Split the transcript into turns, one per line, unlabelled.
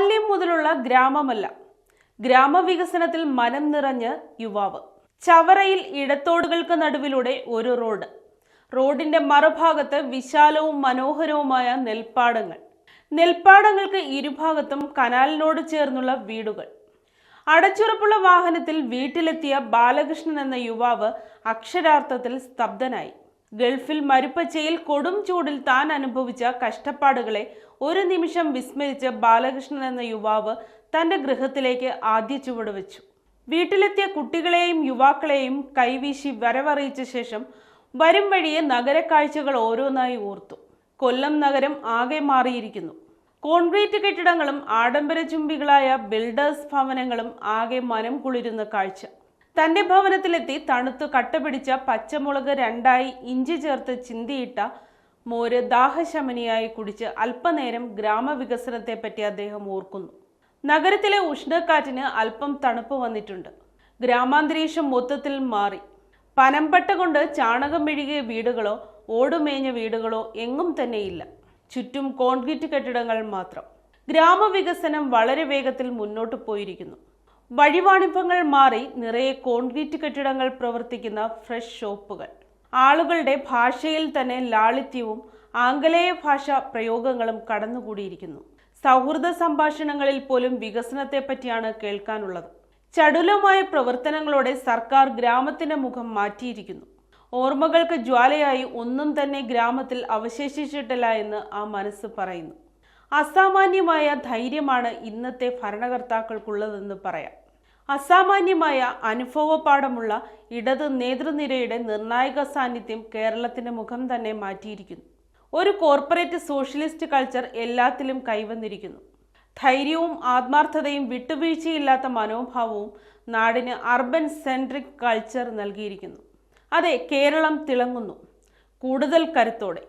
ബാല്യം മുതലുള്ള ഗ്രാമമല്ല, ഗ്രാമവികസനത്തിൽ മനം നിറഞ്ഞ യുവാവ്. ചവറയിൽ ഇടത്തോടുകൾക്ക് നടുവിലൂടെ ഒരു റോഡ്. റോഡിന്റെ മറുഭാഗത്ത് വിശാലവും മനോഹരവുമായ നെൽപ്പാടങ്ങൾ. നെൽപ്പാടങ്ങൾക്ക് ഇരുഭാഗത്തും കനാലിനോട് ചേർന്നുള്ള വീടുകൾ. അടച്ചുറപ്പുള്ള വാഹനത്തിൽ വീട്ടിലെത്തിയ ബാലകൃഷ്ണൻ എന്ന യുവാവ് അക്ഷരാർത്ഥത്തിൽ സ്തബ്ധനായി. ഗൾഫിൽ മരുപ്പച്ചയിൽ കൊടും ചൂടിൽ താൻ അനുഭവിച്ച കഷ്ടപ്പാടുകളെ ഒരു നിമിഷം വിസ്മരിച്ച ബാലകൃഷ്ണൻ എന്ന യുവാവ് തന്റെ ഗൃഹത്തിലേക്ക് ആദ്യ ചുവട് വെച്ചു. വീട്ടിലെത്തിയ കുട്ടികളെയും യുവാക്കളെയും കൈവീശി വരവറിയിച്ച ശേഷം വരും വഴിയെ നഗരക്കാഴ്ചകൾ ഓരോന്നായി ഓർത്തു. കൊല്ലം നഗരം ആകെ മാറിയിരിക്കുന്നു. കോൺക്രീറ്റ് കെട്ടിടങ്ങളും ആഡംബര ചുംബികളായ ബിൽഡേഴ്സ് ഭവനങ്ങളും ആകെ മനം കുളിരുന്ന കാഴ്ച. തന്റെ ഭവനത്തിലെത്തി തണുത്തു കട്ടപിടിച്ച പച്ചമുളക് രണ്ടായി ഇഞ്ചി ചേർത്ത് ചിന്തിയിട്ട മോര് ദാഹശമനിയായി കുടിച്ച് അല്പനേരം ഗ്രാമവികസനത്തെപ്പറ്റി അദ്ദേഹം ഓർക്കുന്നു. നഗരത്തിലെ ഉഷ്ണക്കാറ്റിന് അല്പം തണുപ്പ് വന്നിട്ടുണ്ട്. ഗ്രാമാന്തരീക്ഷം മൊത്തത്തിൽ മാറി. പനമ്പട്ട കൊണ്ട് ചാണകം മെഴുകിയ വീടുകളോ ഓടുമേഞ്ഞ വീടുകളോ എങ്ങും തന്നെയില്ല. ചുറ്റും കോൺക്രീറ്റ് കെട്ടിടങ്ങൾ മാത്രം. ഗ്രാമവികസനം വളരെ വേഗത്തിൽ മുന്നോട്ട് പോയിരിക്കുന്നു. വഴിവാണിഭങ്ങൾ മാറി നിറയെ കോൺക്രീറ്റ് കെട്ടിടങ്ങൾ പ്രവർത്തിക്കുന്ന ഫ്രഷ് ഷോപ്പുകൾ. ആളുകളുടെ ഭാഷയിൽ തന്നെ ലാളിത്യവും ആംഗലേയ ഭാഷ പ്രയോഗങ്ങളും കടന്നുകൂടിയിരിക്കുന്നു. സൗഹൃദ സംഭാഷണങ്ങളിൽ പോലും വികസനത്തെപ്പറ്റിയാണ് കേൾക്കാനുള്ളത്. ചടുലമായ പ്രവർത്തനങ്ങളോടെ സർക്കാർ ഗ്രാമത്തിന്റെ മുഖം മാറ്റിയിരിക്കുന്നു. ഓർമ്മകൾക്ക് ജ്വാലയായി ഒന്നും തന്നെ ഗ്രാമത്തിൽ അവശേഷിച്ചിട്ടില്ല എന്ന് ആ മനസ്സ് പറയുന്നു. അസാമാന്യമായ ധൈര്യമാണ് ഇന്നത്തെ ഭരണകർത്താക്കൾക്കുള്ളതെന്ന് പറയാം. അസാമാന്യമായ അനുഭവപാഠമുള്ള ഇടത് നേതൃനിരയുടെ നിർണായക സാന്നിധ്യം കേരളത്തിന്റെ മുഖം തന്നെ മാറ്റിയിരിക്കുന്നു. ഒരു കോർപ്പറേറ്റ് സോഷ്യലിസ്റ്റ് കൾച്ചർ എല്ലാത്തിലും കൈവന്നിരിക്കുന്നു. ധൈര്യവും ആത്മാർത്ഥതയും വിട്ടുവീഴ്ചയില്ലാത്ത മനോഭാവവും നാടിന് അർബൻ സെൻട്രിക് കൾച്ചർ നൽകിയിരിക്കുന്നു. അതെ, കേരളം തിളങ്ങുന്നു, കൂടുതൽ കരുത്തോടെ.